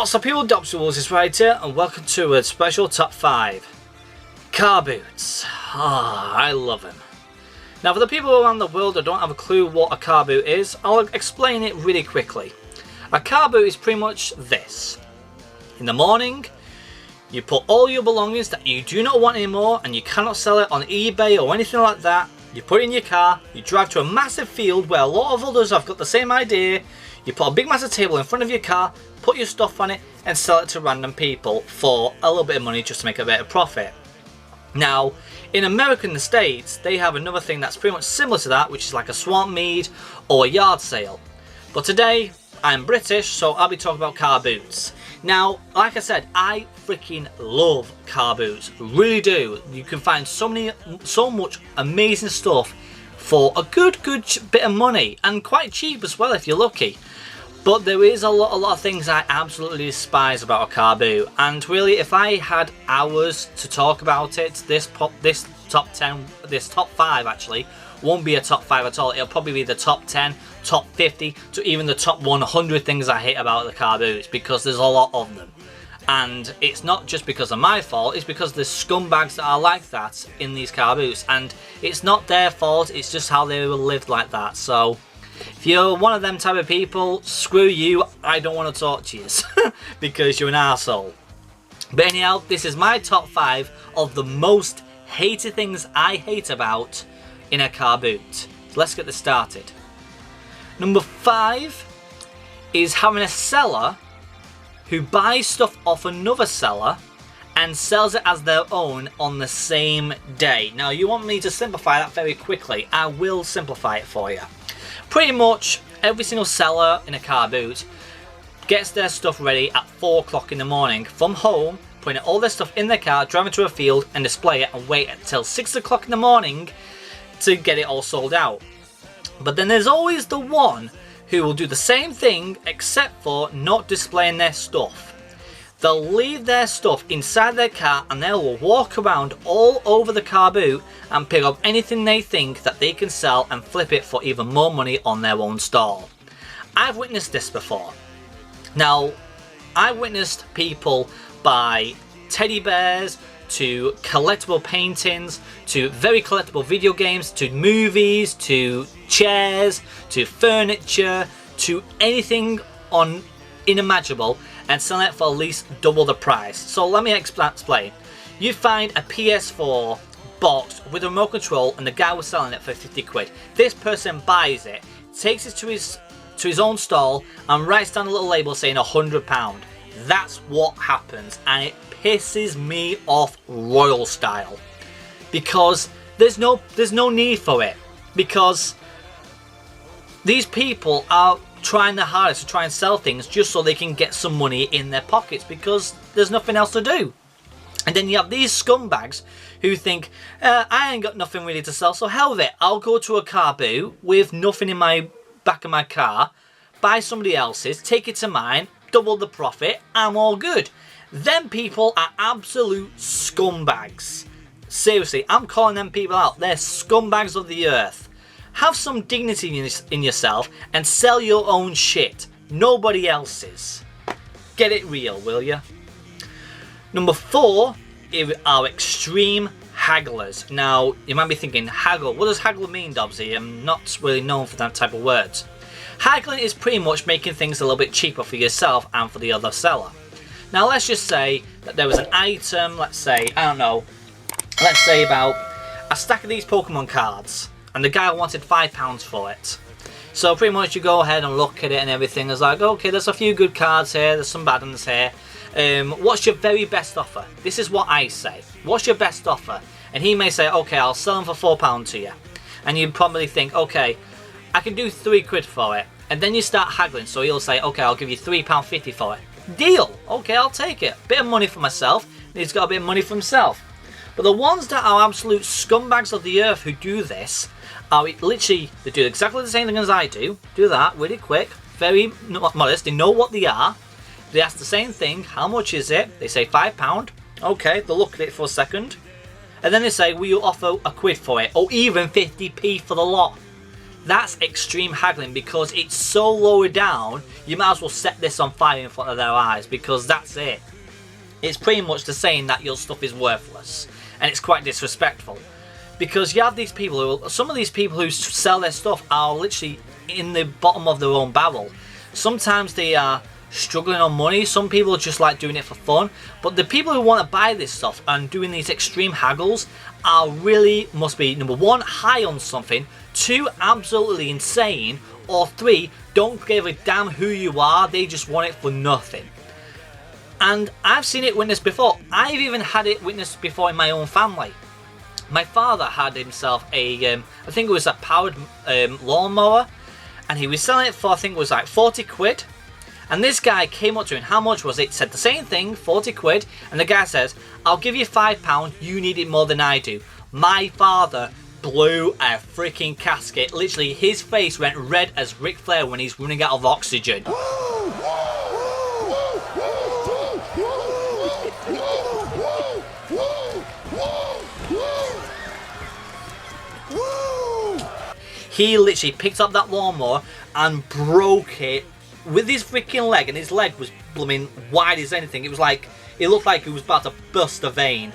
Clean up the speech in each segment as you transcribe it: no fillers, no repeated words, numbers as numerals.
What's up people, Dobbsyrules is right here and welcome to a special top 5. Carboots. I love them. Now for the people around the world that don't have a clue what a carboot is, I'll explain it really quickly. A carboot is pretty much this. In the morning, you put all your belongings that you do not want anymore and you cannot sell it on eBay or anything like that. You put it in your car, you drive to a massive field where a lot of others have got the same idea. You put a big massive table in front of your car, put your stuff on it and sell it to random people for a little bit of money just to make a bit of profit. Now, in America and the States, they have another thing that's pretty much similar to that, which is like a swamp meet or a yard sale. But today, I'm British, so I'll be talking about car boots. Now, like I said, I freaking love car boots, really do. You can find so much amazing stuff for a good bit of money and quite cheap as well if you're lucky. But there is a lot of things I absolutely despise about a car boot, and really if I had hours to talk about it, this top 5 actually won't be a top 5 at all. It'll probably be the top 10, top 50 to even the top 100 things I hate about the car boots, because there's a lot of them. And it's not just because of my fault, it's because there's scumbags that are like that in these car boots, and it's not their fault, it's just how they were lived like that. So if you're one of them type of people, screw you, I don't want to talk to you because you're an arsehole. But anyhow, this is my top 5 of the most hated things I hate about in a car boot. So let's get this started. Number 5 is having a seller who buys stuff off another seller and sells it as their own on the same day. Now you want me to simplify that very quickly, I will simplify it for you. Pretty much every single seller in a car boot gets their stuff ready at 4 o'clock in the morning from home, putting all their stuff in their car, driving to a field and display it and wait until 6 o'clock in the morning to get it all sold out. But then there's always the one who will do the same thing except for not displaying their stuff. They'll leave their stuff inside their car and they will walk around all over the car boot and pick up anything they think that they can sell and flip it for even more money on their own stall. I've witnessed this before. Now, I've witnessed people buy teddy bears to collectible paintings, to very collectible video games, to movies, to chairs, to furniture, to anything unimaginable, and selling it for at least double the price. So let me explain. You find a PS4 box with a remote control and the guy was selling it for 50 quid. This person buys it, takes it to his own stall and writes down a little label saying £100. That's what happens, and it pisses me off royal style, because there's no need for it, because these people are trying their hardest to try and sell things just so they can get some money in their pockets, because there's nothing else to do. And then you have these scumbags who think, I ain't got nothing really to sell, so hell with it, I'll go to a car boot with nothing in my back of my car, buy somebody else's, take it to mine, double the profit, I'm all good. Them people are absolute scumbags. Seriously, I'm calling them people out. They're scumbags of the earth. Have some dignity in yourself and sell your own shit, nobody else's. Get it real, will ya? Number 4 are extreme hagglers. Now, you might be thinking, haggle, what does haggle mean, Dobbsy? I'm not really known for that type of words. Haggling is pretty much making things a little bit cheaper for yourself and for the other seller. Now let's just say that there was an item, let's say, I don't know, let's say about a stack of these Pokemon cards, and the guy wanted £5 for it. So pretty much you go ahead and look at it and everything. It's like, okay, there's a few good cards here, there's some bad ones here. What's your very best offer? This is what I say. What's your best offer? And he may say, okay, I'll sell them for £4 to you. And you probably think, okay, I can do 3 quid for it. And then you start haggling, so he'll say, okay, I'll give you £3.50 for it. Deal! Okay, I'll take it. Bit of money for myself, and he's got a bit of money for himself. But the ones that are absolute scumbags of the earth who do this are literally, they do exactly the same thing as I do. Do that really quick, very modest. They know what they are. They ask the same thing, how much is it? They say £5. Okay, they'll look at it for a second. And then they say, will you offer a quid for it? Or even 50p for the lot. That's extreme haggling, because it's so low down, you might as well set this on fire in front of their eyes, because that's it. It's pretty much the saying that your stuff is worthless, and it's quite disrespectful. Because you have these people who, some of these people who sell their stuff are literally in the bottom of their own barrel. Sometimes they are struggling on money, some people just like doing it for fun, but the people who want to buy this stuff and doing these extreme haggles are really, must be, number one, high on something, two, absolutely insane, or three, don't give a damn who you are, they just want it for nothing. And I've seen it witnessed before. I've even had it witnessed before in my own family. My father had himself a, I think it was a powered lawnmower, and he was selling it for, I think it was like 40 quid. And this guy came up to him, how much was it? Said the same thing, 40 quid. And the guy says, I'll give you £5, you need it more than I do. My father blew a freaking casket. Literally, his face went red as Ric Flair when he's running out of oxygen. He literally picked up that lawnmower and broke it with his freaking leg, and his leg was blooming wide as anything. It was like, it looked like he was about to burst a vein,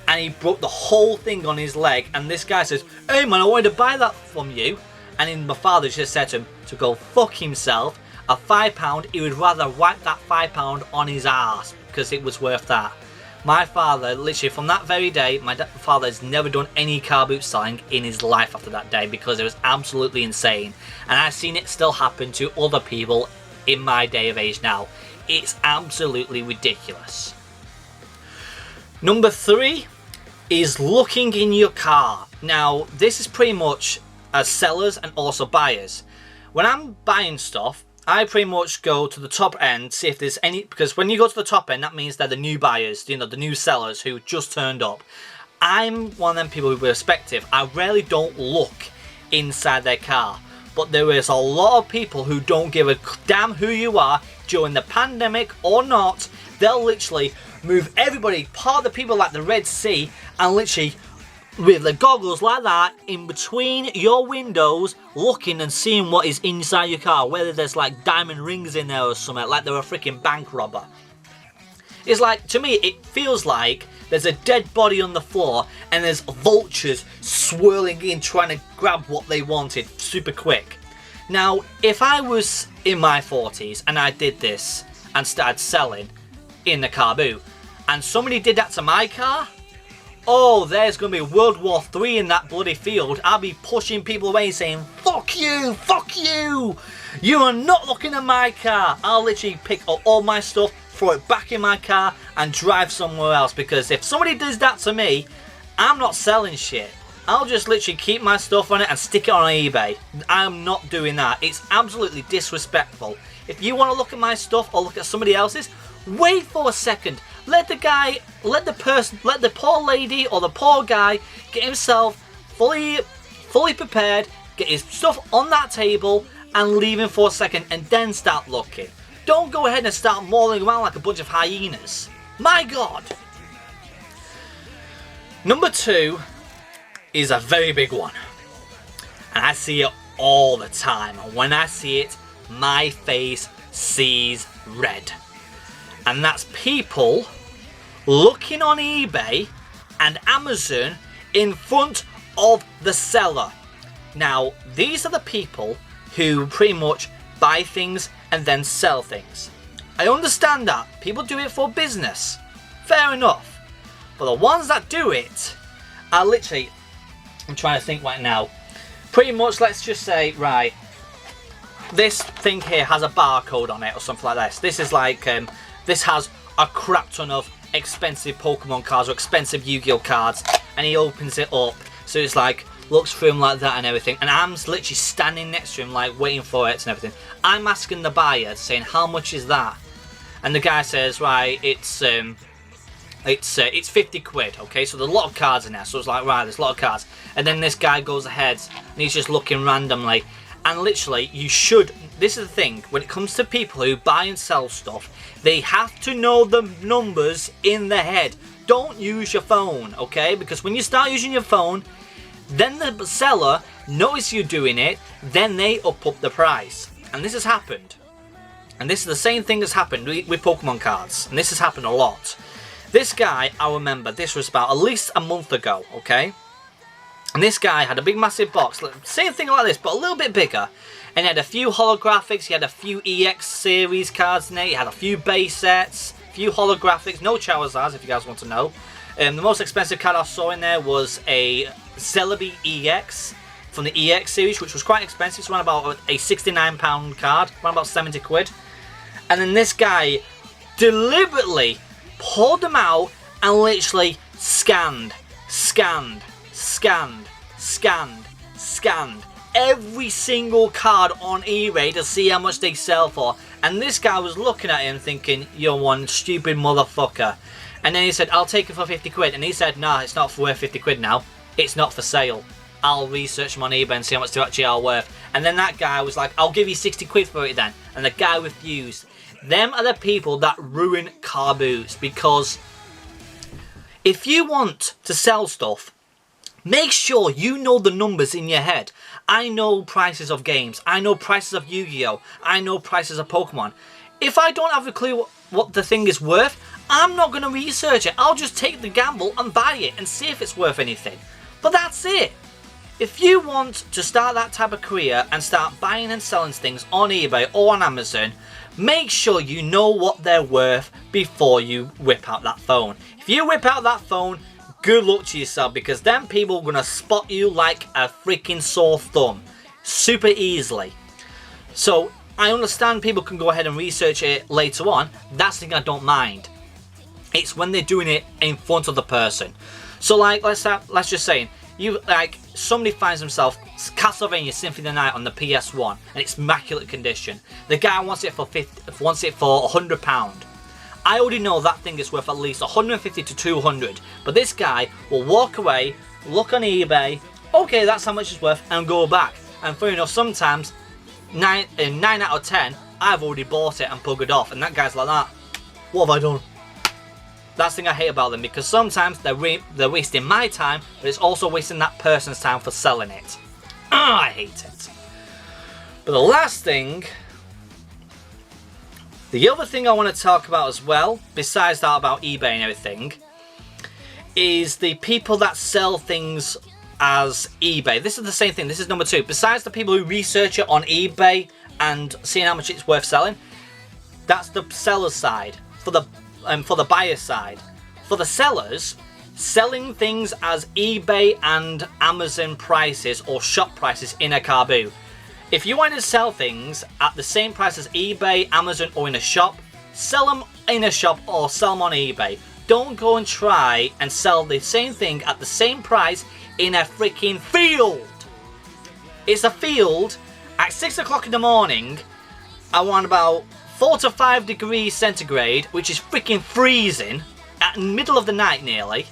and he broke the whole thing on his leg. And this guy says, hey man, I wanted to buy that from you. And then my father just said to him to go fuck himself. A £5, he would rather wipe that £5 on his ass, because it was worth that. My father, literally from that very day, my father has never done any car boot selling in his life after that day, because it was absolutely insane. And I've seen it still happen to other people in my day of age now. It's absolutely ridiculous. Number 3 is looking in your car. Now, this is pretty much as sellers and also buyers. When I'm buying stuff, I pretty much go to the top end, see if there's any, because when you go to the top end, that means they're the new buyers, you know, the new sellers who just turned up. I'm one of them people who are respective. I rarely don't look inside their car, but there is a lot of people who don't give a damn who you are during the pandemic or not. They'll literally move everybody, part the people like the Red Sea, and literally with the goggles like that in between your windows, looking and seeing what is inside your car, whether there's like diamond rings in there or something, like they're a freaking bank robber. It's like, to me, it feels like there's a dead body on the floor and there's vultures swirling in trying to grab what they wanted super quick. Now, if I was in my 40s and I did this and started selling in the car boot, and somebody did that to my car, oh, there's going to be World War III in that bloody field. I'll be pushing people away saying, fuck you, you are not looking at my car. I'll literally pick up all my stuff, throw it back in my car and drive somewhere else, because if somebody does that to me, I'm not selling shit. I'll just literally keep my stuff on it and stick it on eBay. I'm not doing that. It's absolutely disrespectful. If you want to look at my stuff or look at somebody else's, wait for a second. Let the poor lady or the poor guy get himself fully prepared, get his stuff on that table and leave him for a second and then start looking. Don't go ahead and start mauling around like a bunch of hyenas. My God. Number 2 is a very big one. And I see it all the time. And when I see it, my face sees red. And that's people looking on eBay and Amazon in front of the seller. Now, these are the people who pretty much buy things and then sell things. I understand that. People do it for business. Fair enough. But the ones that do it are literally, I'm trying to think right now, pretty much, let's just say, right, this thing here has a barcode on it or something like this. This is like, this has a crap ton of expensive Pokemon cards or expensive Yu-Gi-Oh cards, and he opens it up, so it's like, looks through him like that and everything, and I'm literally standing next to him like waiting for it and everything. I'm asking the buyer, saying, how much is that? And the guy says, right, it's 50 quid, okay, so there's a lot of cards in there, so it's like, right, there's a lot of cards. And then this guy goes ahead and he's just looking randomly, and literally, you should, this is the thing, when it comes to people who buy and sell stuff, they have to know the numbers in their head. Don't use your phone, okay? Because when you start using your phone, Then the seller notices you doing it, then they up the price. And this has happened. And this is the same thing that's happened with Pokemon cards. And this has happened a lot. This guy, I remember, this was about at least a month ago, okay? And this guy had a big massive box, same thing like this, but a little bit bigger. And he had a few holographics, he had a few EX series cards in it, he had a few base sets, a few holographics, no Charizards if you guys want to know. The most expensive card I saw in there was a Celebi EX from the EX series, which was quite expensive. It's around about a £69 card, around about 70 quid. And then this guy deliberately pulled them out and literally scanned every single card on eBay to see how much they sell for. And this guy was looking at him thinking, you're one stupid motherfucker. And then he said, I'll take it for 50 quid. And he said, nah, it's not worth 50 quid now. It's not for sale. I'll research them on eBay and see how much they actually are worth. And then that guy was like, I'll give you 60 quid for it then. And the guy refused. Them are the people that ruin Carboots, because if you want to sell stuff, make sure you know the numbers in your head. I know prices of games. I know prices of Yu-Gi-Oh! I know prices of Pokemon. If I don't have a clue what the thing is worth, I'm not going to research it. I'll just take the gamble and buy it and see if it's worth anything. But that's it. If you want to start that type of career and start buying and selling things on eBay or on Amazon, make sure you know what they're worth before you whip out that phone. If you whip out that phone, good luck to yourself, because them people are going to spot you like a freaking sore thumb super easily. So I understand people can go ahead and research it later on. That's the thing I don't mind. It's when they're doing it in front of the person. So like, let's just say you like somebody finds himself Castlevania Symphony of the Night on the PS1 and it's immaculate condition. The guy wants it for £100. I already know that thing is worth at least 150 to 200. But this guy will walk away, look on eBay, okay, that's how much it's worth, and go back. And fair enough, sometimes 9 out of 10, I've already bought it and buggered off, and that guy's like that. What have I done? That's the thing I hate about them, because sometimes they're wasting my time, but it's also wasting that person's time for selling it. I hate it. But the last thing, the other thing I want to talk about as well, besides that about eBay and everything, is the people that sell things as eBay. This is the same thing. This is number 2. Besides the people who research it on eBay and seeing how much it's worth selling, that's the seller's side. For the buyer's side. For the sellers, selling things as eBay and Amazon prices or shop prices in a Carboot. If you want to sell things at the same price as eBay, Amazon, or in a shop, sell them in a shop or sell them on eBay. Don't go and try and sell the same thing at the same price in a freaking field. It's a field at 6 o'clock in the morning around about 4 to 5 degrees centigrade, which is freaking freezing, at the middle of the night nearly.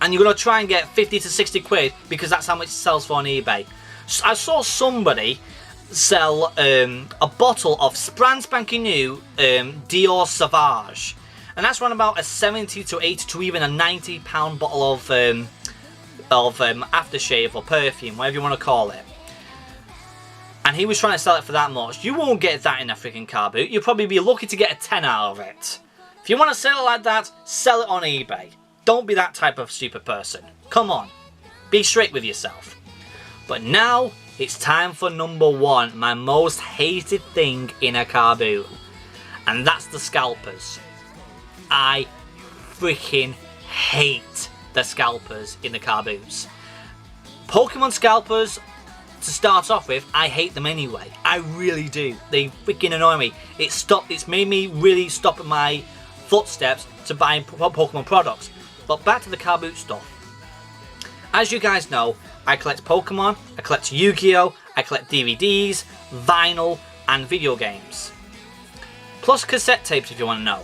And you're going to try and get 50 to 60 quid because that's how much it sells for on eBay. I saw somebody sell a bottle of brand spanking new Dior Sauvage, and that's around about a 70 to 80 to even a £90 bottle of aftershave or perfume, whatever you want to call it. And he was trying to sell it for that much. You won't get that in a freaking car boot. You'll probably be lucky to get a 10 out of it. If you want to sell it like that, sell it on eBay. Don't be that type of stupid person. Come on, be straight with yourself. But now, it's time for number 1, my most hated thing in a car boot. And that's the Scalpers. I freaking hate the Scalpers in the car boots. Pokemon Scalpers, to start off with, I hate them anyway. I really do. They freaking annoy me. It's made me really stop at my footsteps to buying Pokemon products. But back to the car boot stuff. As you guys know, I collect Pokemon, I collect Yu-Gi-Oh!, I collect DVDs, vinyl, and video games. Plus cassette tapes if you want to know.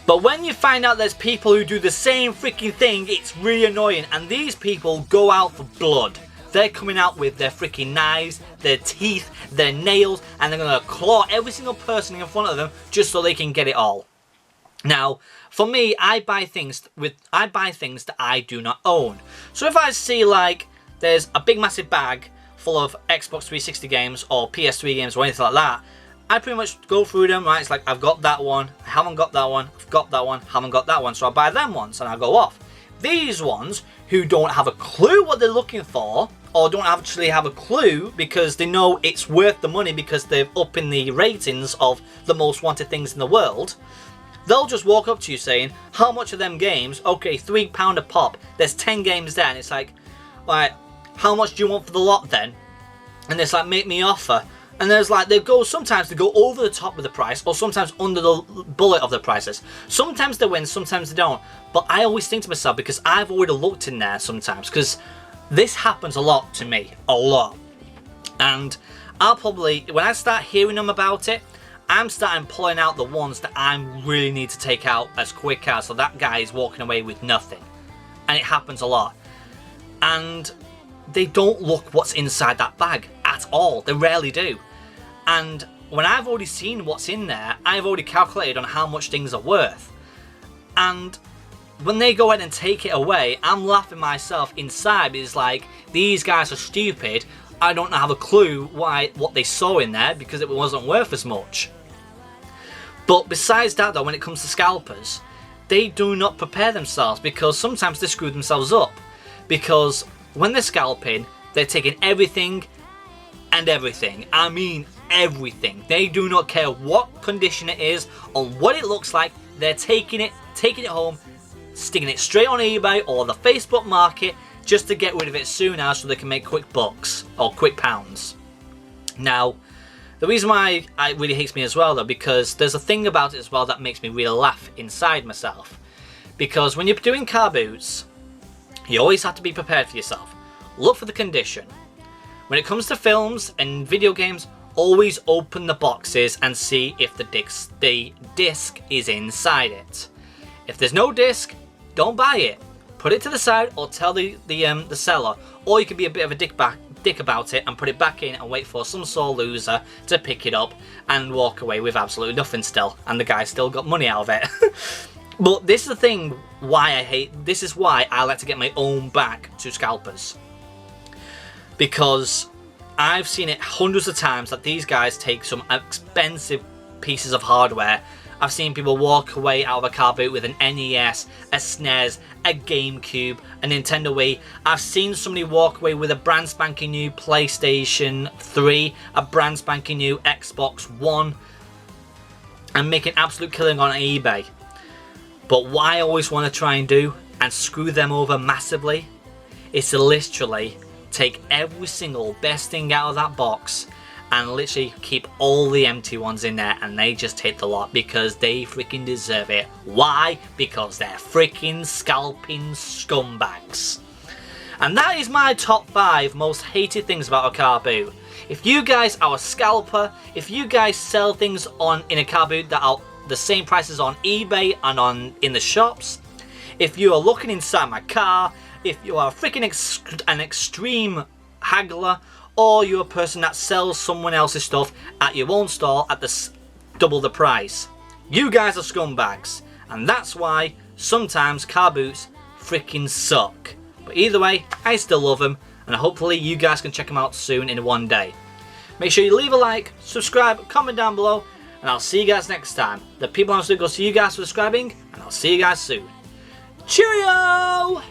But when you find out there's people who do the same freaking thing, it's really annoying. And these people go out for blood. They're coming out with their freaking knives, their teeth, their nails, and they're going to claw every single person in front of them just so they can get it all. Now, for me, I buy things that I do not own. So if I see like there's a big massive bag full of Xbox 360 games or PS3 games or anything like that, I pretty much go through them, right? It's like, I've got that one, I haven't got that one, I've got that one, haven't got that one. So I buy them once and I go off. These ones who don't have a clue what they're looking for, or don't actually have a clue because they know it's worth the money because they're up in the ratings of the most wanted things in the world, they'll just walk up to you saying, how much are them games? Okay, £3 a pop. There's 10 games there. And it's like, right, how much do you want for the lot then? And it's like, make me offer. And there's like, sometimes they go over the top with the price, or sometimes under the bullet of the prices. Sometimes they win, sometimes they don't. But I always think to myself, because I've already looked in there sometimes, because this happens a lot to me, a lot. And I'll probably, when I start hearing them about it, I'm starting pulling out the ones that I really need to take out as quick as, so that guy is walking away with nothing. And it happens a lot. And they don't look what's inside that bag at all. They rarely do. And when I've already seen what's in there, I've already calculated on how much things are worth. And when they go ahead and take it away, I'm laughing myself inside because like, these guys are stupid. I don't have a clue what they saw in there because it wasn't worth as much. But besides that though, when it comes to scalpers, they do not prepare themselves because sometimes they screw themselves up. Because when they're scalping, they're taking everything and everything. I mean everything. They do not care what condition it is or what it looks like. They're taking it home, sticking it straight on eBay or the Facebook market just to get rid of it soon as so they can make quick bucks or quick pounds. Now, the reason why it really hates me as well though, because there's a thing about it as well that makes me really laugh inside myself. Because when you're doing car boots, you always have to be prepared for yourself. Look for the condition. When it comes to films and video games, always open the boxes and see if the disc is inside it. If there's no disc, don't buy it. Put it to the side or tell the seller. Or you can be a bit of a dick about it and put it back in and wait for some sore loser to pick it up and walk away with absolutely nothing still. And the guy still got money out of it. But this is the thing this is why I like to get my own back to scalpers. Because I've seen it hundreds of times that these guys take some expensive pieces of hardware. I've seen people walk away out of a car boot with an NES, a SNES, a GameCube, a Nintendo Wii. I've seen somebody walk away with a brand spanking new PlayStation 3, a brand spanking new Xbox One, and make an absolute killing on eBay. But what I always want to try and do, and screw them over massively, is to literally take every single best thing out of that box and literally keep all the empty ones in there, and they just hit the lot because they freaking deserve it. Why? Because they're freaking scalping scumbags. And that is my top 5 most hated things about a car boot. If you guys are a scalper, if you guys sell things in a car boot that are the same prices on eBay and in the shops, if you are looking inside my car, if you are freaking an extreme haggler, or you're a person that sells someone else's stuff at your own store at double the price, you guys are scumbags. And that's why sometimes car boots freaking suck. But either way, I still love them, and hopefully you guys can check them out soon in one day. Make sure you leave a like, subscribe, comment down below, and I'll see you guys next time. The people I'm still going to see you guys for subscribing, and I'll see you guys soon. Cheerio!